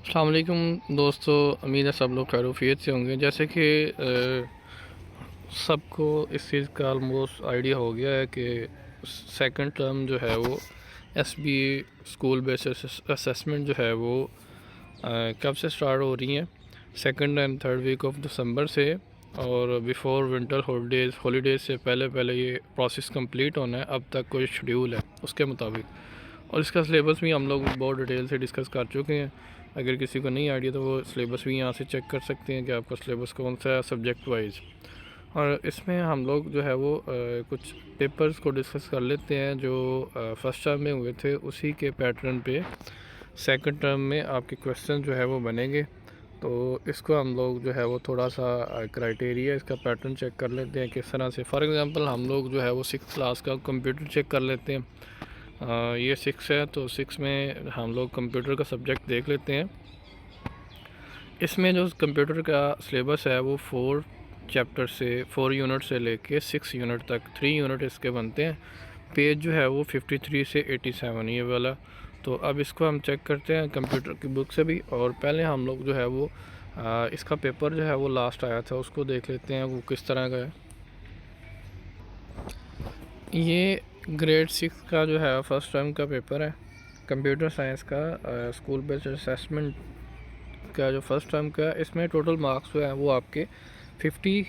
अस्सलाम वालेकुम दोस्तों, उम्मीद है सब लोग खैरियत से होंगे। जैसे कि सबको इस चीज़ का ऑलमोस्ट आइडिया हो गया है कि सेकंड टर्म जो है वो एसबी स्कूल बेस्ड असेसमेंट जो है वो कब से स्टार्ट हो रही हैं। Second and third week of December से, और बिफोर विंटर हॉलीडेज़ से पहले पहले ये प्रोसेस कंप्लीट होना है। अब तक कोई शेड्यूल है उसके मुताबिक, और इसका सिलेबस भी हम लोग बहुत डिटेल से डिस्कस कर चुके हैं। अगर किसी को नहीं आइडिया तो वो सिलेबस भी यहाँ से चेक कर सकते हैं कि आपका सिलेबस कौन सा है सब्जेक्ट वाइज। और इसमें हम लोग जो है वो कुछ पेपर्स को डिस्कस कर लेते हैं जो फर्स्ट टर्म में हुए थे, उसी के पैटर्न पे सेकंड टर्म में आपके क्वेश्चन जो है वो बनेंगे। तो इसको हम लोग जो है वो थोड़ा सा क्राइटेरिया इसका पैटर्न चेक कर लेते हैं किस तरह से। फॉर एग्ज़ाम्पल हम लोग जो है वो 6th क्लास का कंप्यूटर चेक कर लेते हैं। ये 6 है तो 6 में हम लोग कंप्यूटर का सब्जेक्ट देख लेते हैं। इसमें जो कंप्यूटर का सिलेबस है वो 4 चैप्टर से 4 यूनिट से लेके 6 यूनिट तक 3 यूनिट इसके बनते हैं। पेज जो है वो 53 से 87 ये वाला। तो अब इसको हम चेक करते हैं कंप्यूटर की बुक से भी। और पहले हम लोग जो है वो इसका पेपर जो है वो लास्ट आया था उसको देख लेते हैं वो किस तरह का है। ये ग्रेड 6 का जो है फर्स्ट टर्म का पेपर है कंप्यूटर साइंस का, स्कूल बेस्ड असेसमेंट का जो फर्स्ट टर्म का। इसमें टोटल मार्क्स जो है वो आपके 50,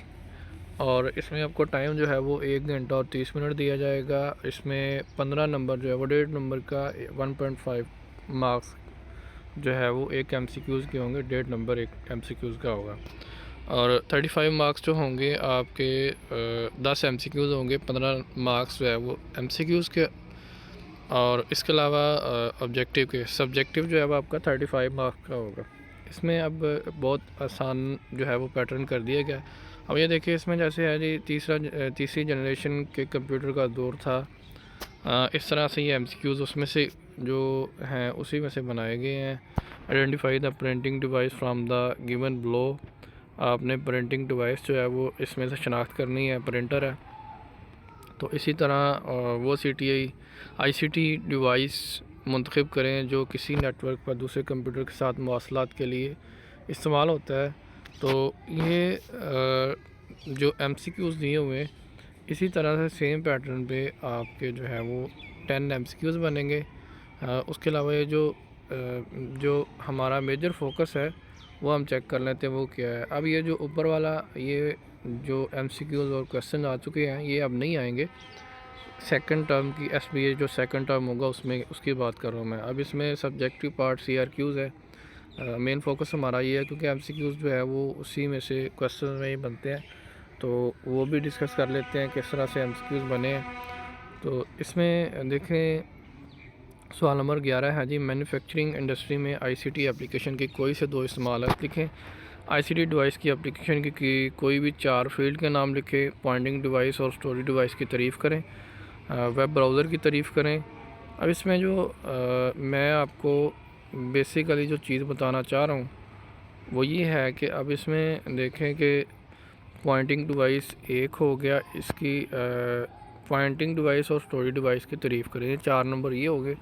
और इसमें आपको टाइम जो है वो 1 घंटा और 30 मिनट दिया जाएगा। इसमें 15 नंबर जो है वो 1.5 नंबर का 1.5 मार्क्स जो है वो एक MCQs के होंगे, 1.5 नंबर एक MCQs का होगा। और 35 मार्क्स जो होंगे आपके 10 MCQs होंगे, 15 मार्क्स जो है वो MCQs के। और इसके अलावा ऑब्जेक्टिव के सब्जेक्टिव जो है वो आपका 35 मार्क्स का होगा। इसमें अब बहुत आसान जो है वो पैटर्न कर दिया गया। अब ये देखिए इसमें जैसे है जी तीसरी जनरेशन के कंप्यूटर का दौर था। इस तरह से ये MCQs उसमें से जो हैं उसी में से बनाए गए हैं। Identify the printing device from the given below. आपने प्रिंटिंग डिवाइस जो है वो इसमें से शनाख्त करनी है, प्रिंटर है। तो इसी तरह वो ICT डिवाइस मुंतखब करें जो किसी नेटवर्क पर दूसरे कंप्यूटर के साथ मवासलात के लिए इस्तेमाल होता है। तो ये जो MCQs दिए हुए हैं इसी तरह से सेम पैटर्न पे आपके जो है वो 10 MCQs बनेंगे। उसके अलावा ये जो हमारा मेजर फोकस है वो हम चेक कर लेते हैं वो क्या है। अब ये जो ऊपर वाला ये जो MCQs और क्वेश्चन आ चुके हैं ये अब नहीं आएंगे। सेकंड टर्म की SBA जो सेकंड टर्म होगा उसमें उसकी बात कर रहा हूँ मैं। अब इसमें सब्जेक्टिव पार्ट CRQs है। मेन फोकस हमारा ये है क्योंकि MCQs जो है वो उसी में से क्वेश्चन में ही बनते हैं। तो वो भी डिस्कस कर लेते हैं किस तरह से MCQs बने हैं। तो इसमें देखें सवाल नंबर 11 है जी, मैन्युफैक्चरिंग इंडस्ट्री में ICT एप्लीकेशन की कोई से दो इस्तेमाल लिखें। ICT डिवाइस की एप्लीकेशन की कोई भी 4 फील्ड के नाम लिखें। पॉइंटिंग डिवाइस और स्टोरेज डिवाइस की तारीफ़ करें। वेब ब्राउज़र की तारीफ़ करें। अब इसमें जो मैं आपको बेसिकली जो चीज़ बताना चाह रहा हूँ वो ये है कि अब इसमें देखें कि पॉइंटिंग डिवाइस एक हो गया, इसकी पॉइंटिंग डिवाइस और स्टोरेज डिवाइस की तारीफ़ करें, 4 नंबर ये हो गए।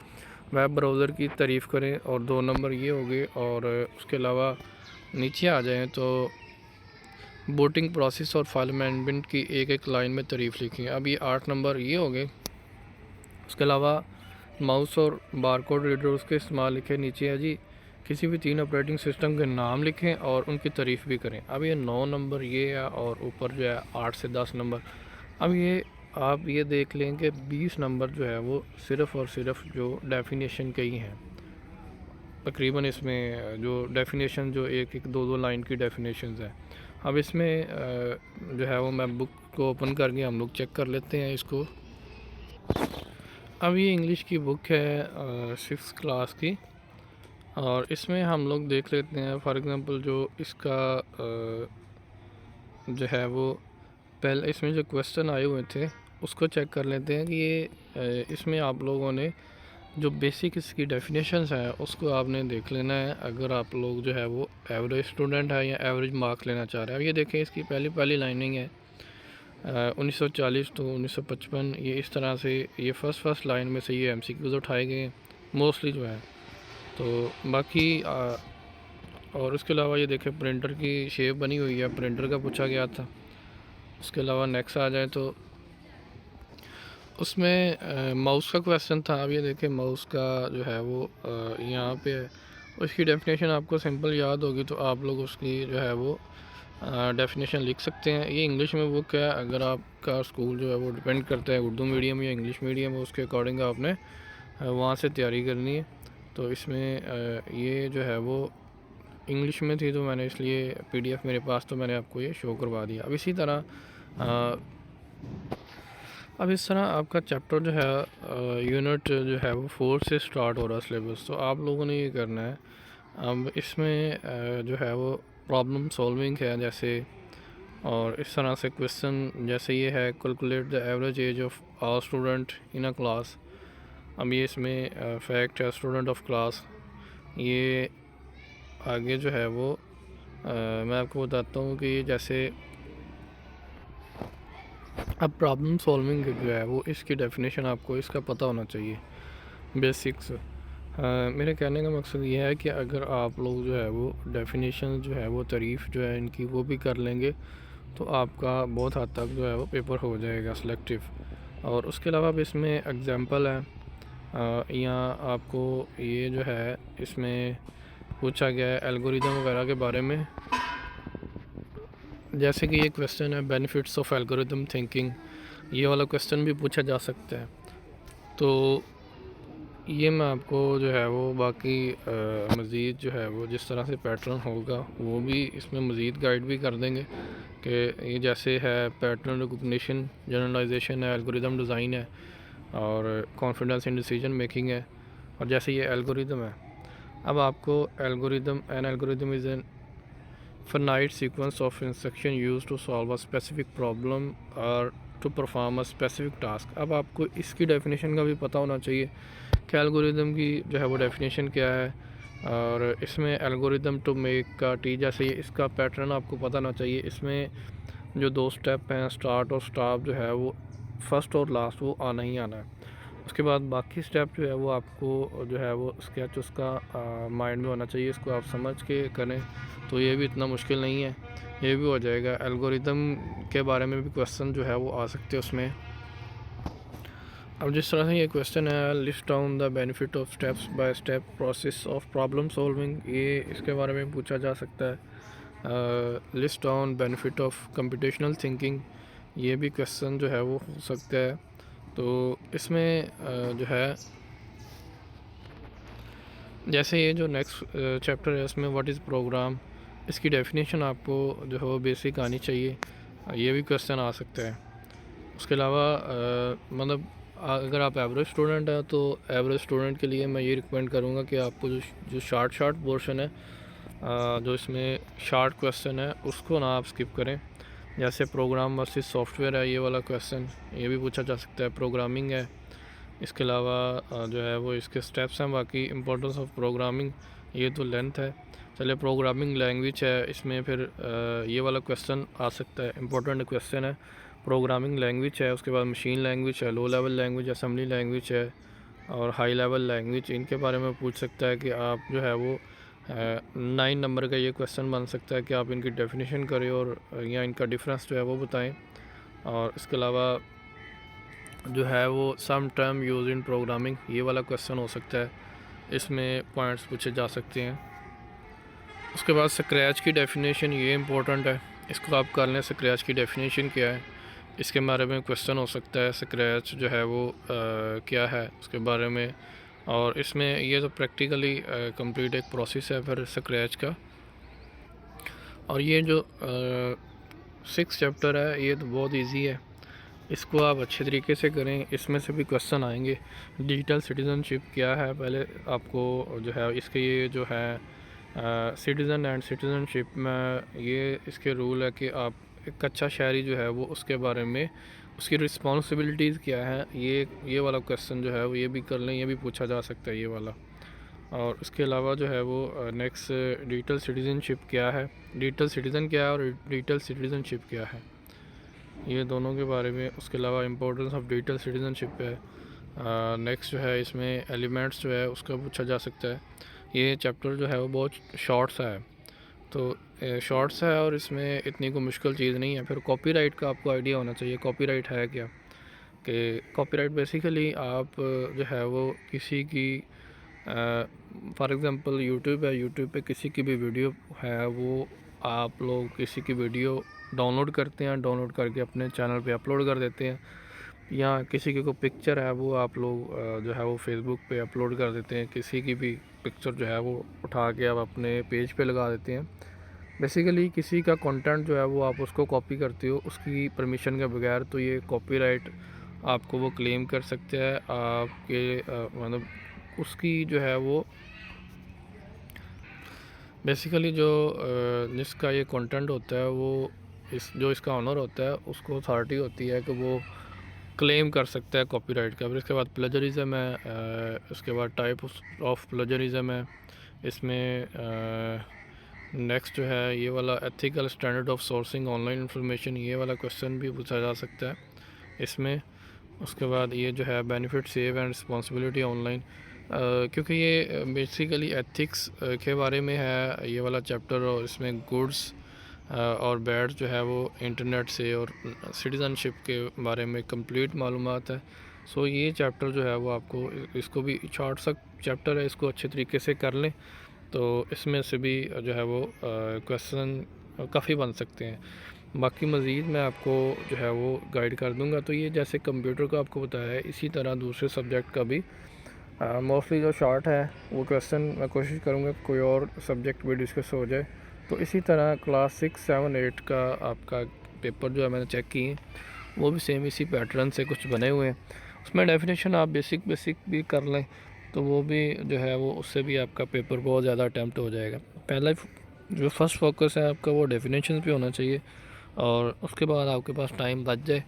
वेब ब्राउज़र की तारीफ़ करें और 2 नंबर ये हो गए। और उसके अलावा नीचे आ जाएं तो बूटिंग प्रोसेस और फाइल मैनेजमेंट की एक एक लाइन में तारीफ़ लिखें। अब ये 8 नंबर ये हो गए। उसके अलावा माउस और बारकोड रीडर्स के इस्तेमाल लिखें। नीचे है जी किसी भी 3 ऑपरेटिंग सिस्टम के नाम लिखें और उनकी तारीफ़ भी करें। अब ये 9 नंबर ये है, और ऊपर जो है 8 से 10 नंबर। अब ये आप ये देख लें कि 20 नंबर जो है वो सिर्फ़ और सिर्फ जो डेफिनेशन के ही हैं। तकरीबन इसमें जो डेफिनेशन जो एक एक दो दो लाइन की डेफिनेशन है। अब इसमें जो है वो मैं बुक को ओपन करके हम लोग चेक कर लेते हैं इसको। अब ये इंग्लिश की बुक है 6th क्लास की, और इसमें हम लोग देख लेते हैं फॉर एग्ज़ाम्पल जो इसका जो है वो पहले इसमें जो क्वेश्चन आए हुए थे उसको चेक कर लेते हैं कि ये इसमें आप लोगों ने जो बेसिक इसकी डेफिनेशंस हैं उसको आपने देख लेना है अगर आप लोग जो है वो एवरेज स्टूडेंट है या एवरेज मार्क्स लेना चाह रहे हैं। अब ये देखें इसकी पहली लाइनिंग है 1940 to 1955। ये इस तरह से ये फर्स्ट लाइन में से ये MCQs उठाए गए हैं मोस्टली जो है। तो बाकी और उसके अलावा ये देखें प्रिंटर की शेप बनी हुई है, प्रिंटर का पूछा गया था। उसके अलावा नेक्स्ट आ जाए तो उसमें माउस का क्वेश्चन था। अब ये देखें माउस का जो है वो यहाँ पे है, उसकी डेफिनेशन आपको सिंपल याद होगी तो आप लोग उसकी जो है वो डेफिनेशन लिख सकते हैं। ये इंग्लिश में बुक है, अगर आपका स्कूल जो है वो डिपेंड करता है उर्दू मीडियम या इंग्लिश मीडियम है, उसके अकॉर्डिंग आपने वहाँ से तैयारी करनी है। तो इसमें ये जो है वो इंग्लिश में थी तो मैंने इसलिए पीडीएफ मेरे पास तो मैंने आपको ये शो करवा दिया। अब इसी तरह अब इस तरह आपका चैप्टर जो है यूनिट जो है वो 4 से स्टार्ट हो रहा है सिलेबस। तो आप लोगों ने ये करना है, अब इसमें जो है वो प्रॉब्लम सॉल्विंग है जैसे, और इस तरह से क्वेश्चन जैसे ये है calculate the average age of a student in a class. अब ये इसमें फैक्ट है स्टूडेंट ऑफ क्लास। ये आगे जो है वो मैं आपको बताता हूँ कि जैसे अब प्रॉब्लम सॉल्विंग जो है वो इसकी डेफिनेशन आपको इसका पता होना चाहिए बेसिक्स। मेरे कहने का मकसद ये है कि अगर आप लोग जो है वो डेफिनेशन जो है वो तारीफ़ जो है इनकी वो भी कर लेंगे तो आपका बहुत हद तक जो है वो पेपर हो जाएगा सिलेक्टिव। और उसके अलावा भी इसमें एग्जांपल है, यहाँ आपको ये जो है इसमें पूछा गया है एल्गोरिदम वगैरह के बारे में। जैसे कि ये क्वेश्चन है बेनिफिट्स ऑफ एल्गोरिदम थिंकिंग, ये वाला क्वेश्चन भी पूछा जा सकता है। तो ये मैं आपको जो है वो बाकी मज़ीद जो है वो जिस तरह से पैटर्न होगा वो भी इसमें मज़ीद गाइड भी कर देंगे कि ये जैसे है पैटर्न रिकग्निशन, जनरलाइजेशन है, एल्गोरिदम डिज़ाइन है और कॉन्फिडेंस इन डिसीजन मेकिंग है। और जैसे ये एल्गोरिदम है, अब आपको N algorithm is an finite sequence of instruction used to solve a specific problem or to perform a specific task। अब आपको इसकी डेफिनेशन का भी पता होना चाहिए कि एल्गोरिदम की जो है वो डेफिनेशन क्या है, और इसमें एल्गोरिदम टू मेक का टी जैसे इसका पैटर्न आपको पता होना चाहिए। इसमें जो 2 स्टेप हैं स्टार्ट और स्टॉप जो है वो फर्स्ट और लास्ट वो आना ही आना है। उसके बाद बाकी स्टेप जो है वो आपको जो है वो स्केच उसका माइंड में होना चाहिए, इसको आप समझ के करें तो ये भी इतना मुश्किल नहीं है, ये भी हो जाएगा। एल्गोरिदम के बारे में भी क्वेश्चन जो है वो आ सकते हैं उसमें। अब जिस तरह से ये क्वेश्चन है list down the benefit of steps by step process of problem solving, ये इसके बारे में पूछा जा सकता है। List down benefit of computational thinking, ये भी क्वेश्चन जो है वो हो सकता है। तो इसमें जो है जैसे ये जो नेक्स्ट चैप्टर है इसमें व्हाट इज़ प्रोग्राम, इसकी डेफिनेशन आपको जो है वो बेसिक आनी चाहिए, ये भी क्वेश्चन आ सकता है। उसके अलावा मतलब अगर आप एवरेज स्टूडेंट हैं तो एवरेज स्टूडेंट के लिए मैं ये रिकमेंड करूँगा कि आपको जो शार्ट पोर्शन है, जो इसमें शार्ट क्वेश्चन है उसको ना आप स्किप करें। जैसे प्रोग्राम वर्सेस सॉफ्टवेयर है, ये वाला क्वेश्चन ये भी पूछा जा सकता है, प्रोग्रामिंग है। इसके अलावा जो है वो इसके स्टेप्स हैं, बाकी इंपॉर्टेंस ऑफ प्रोग्रामिंग ये तो लेंथ है। चले प्रोग्रामिंग लैंग्वेज है, इसमें फिर ये वाला क्वेश्चन आ सकता है, इंपॉर्टेंट क्वेश्चन है। प्रोग्रामिंग लैंग्वेज है, उसके बाद मशीन लैंग्वेज है, low level language, assembly language है और हाई लेवल लैंग्वेज, इनके बारे में पूछ सकता है कि आप जो है वो 9 नंबर का ये क्वेश्चन बन सकता है कि आप इनकी डेफिनेशन करें और या इनका डिफरेंस जो है वो बताएं। और इसके अलावा जो है वो सम टर्म यूज इन प्रोग्रामिंग, ये वाला क्वेश्चन हो सकता है, इसमें पॉइंट्स पूछे जा सकते हैं। उसके बाद स्क्रैच की डेफिनेशन ये इंपॉर्टेंट है, इसको आप कर लें स्क्रैच की डेफिनेशन क्या है, इसके बारे में क्वेश्चन हो सकता है। स्क्रैच जो है वो क्या है उसके बारे में, और इसमें ये तो प्रैक्टिकली कंप्लीट एक प्रोसेस है फिर स्क्रैच का। और ये जो 6 चैप्टर है ये तो बहुत इजी है, इसको आप अच्छे तरीके से करें, इसमें से भी क्वेश्चन आएंगे। डिजिटल सिटीज़नशिप क्या है, पहले आपको जो है इसके ये जो है सिटीज़न एंड सिटीज़नशिप में ये इसके रूल है कि आप एक अच्छा शहरी जो है वो उसके बारे में उसकी रिस्पॉन्सिबिलिटीज़ क्या है, ये वाला क्वेश्चन जो है वो ये भी कर लें, ये भी पूछा जा सकता है ये वाला। और इसके अलावा जो है वो नेक्स्ट डिजिटल सिटीज़नशिप क्या है, डिजिटल सिटीज़न क्या है और डिजिटल सिटीज़नशिप क्या है, ये दोनों के बारे में। उसके अलावा इंपॉर्टेंस ऑफ डिजिटल सिटीज़नशिप है। नेक्स्ट जो है इसमें एलिमेंट्स जो है उसका पूछा जा सकता है। ये चैप्टर जो है वो बहुत शॉर्ट सा है, तो शॉर्ट्स है और इसमें इतनी कोई मुश्किल चीज़ नहीं है। फिर कॉपीराइट का आपको आइडिया होना चाहिए, कॉपीराइट है क्या। कि कॉपीराइट बेसिकली आप जो है वो किसी की फॉर एग्ज़ाम्पल यूट्यूब है, यूट्यूब पे किसी की भी वीडियो है, वो आप लोग किसी की वीडियो डाउनलोड करते हैं, डाउनलोड करके अपने चैनल पे अपलोड कर देते हैं, या किसी की कोई पिक्चर है वो आप लोग जो है वो फेसबुक पे अपलोड कर देते हैं, किसी की भी पिक्चर जो है वो उठा के आप अपने पेज पे लगा देते हैं। बेसिकली किसी का कंटेंट जो है वो आप उसको कॉपी करते हो उसकी परमिशन के बगैर, तो ये कॉपीराइट आपको वो क्लेम कर सकते हैं आपके मतलब उसकी जो है वो बेसिकली जो जिसका ये कंटेंट होता है वो जो इसका ऑनर होता है उसको अथॉरिटी होती है कि वो क्लेम कर सकता है कॉपीराइट का। फिर इसके बाद प्लेजरिज्म है, उसके बाद टाइप ऑफ प्लेजरिज्म है। इसमें नेक्स्ट जो है ये वाला ethical standard of sourcing online information, ये वाला क्वेश्चन भी पूछा जा सकता है इसमें। उसके बाद ये जो है benefit save and responsibility online, क्योंकि ये बेसिकली एथिक्स के बारे में है ये वाला चैप्टर, और इसमें गुड्स और बैड जो है वो इंटरनेट से और सिटीज़नशिप के बारे में कंप्लीट मालूमात है। सो ये चैप्टर जो है वो आपको, इसको भी शॉर्ट सा चैप्टर है, इसको अच्छे तरीके से कर लें तो इसमें से भी जो है वो क्वेश्चन काफ़ी बन सकते हैं। बाकी मज़ीद मैं आपको जो है वो गाइड कर दूंगा। तो ये जैसे कंप्यूटर का आपको बताया है, इसी तरह दूसरे सब्जेक्ट का भी मोस्टली जो शॉर्ट है वो क्वेश्चन मैं कोशिश करूँगा कोई और सब्जेक्ट भी डिस्कस हो जाए। तो इसी तरह क्लास 6, 7, 8 का आपका पेपर जो है मैंने चेक किए, वो भी सेम इसी पैटर्न से कुछ बने हुए हैं। उसमें डेफिनेशन आप बेसिक भी कर लें तो वो भी जो है वो उससे भी आपका पेपर बहुत ज़्यादा अटैम्प्ट हो जाएगा। पहला जो फर्स्ट फोकस है आपका वो डेफिनेशन पे होना चाहिए, और उसके बाद आपके पास टाइम बच जाए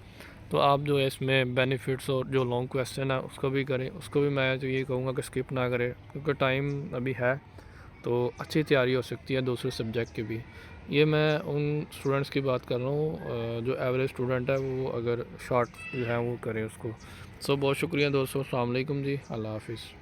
तो आप जो है इसमें बेनिफिट्स और जो लॉन्ग क्वेश्चन है उसको भी करें। उसको भी मैं तो ये कहूँगा कि स्किप ना करें, क्योंकि टाइम अभी है तो अच्छी तैयारी हो सकती है दूसरे सब्जेक्ट की भी। ये मैं उन स्टूडेंट्स की बात कर रहा हूँ जो एवरेज स्टूडेंट है, वो अगर शॉर्ट जो है वो करें उसको। सो बहुत शुक्रिया दोस्तों, अस्सलाम वालेकुम जी, अल्लाह हाफिज़।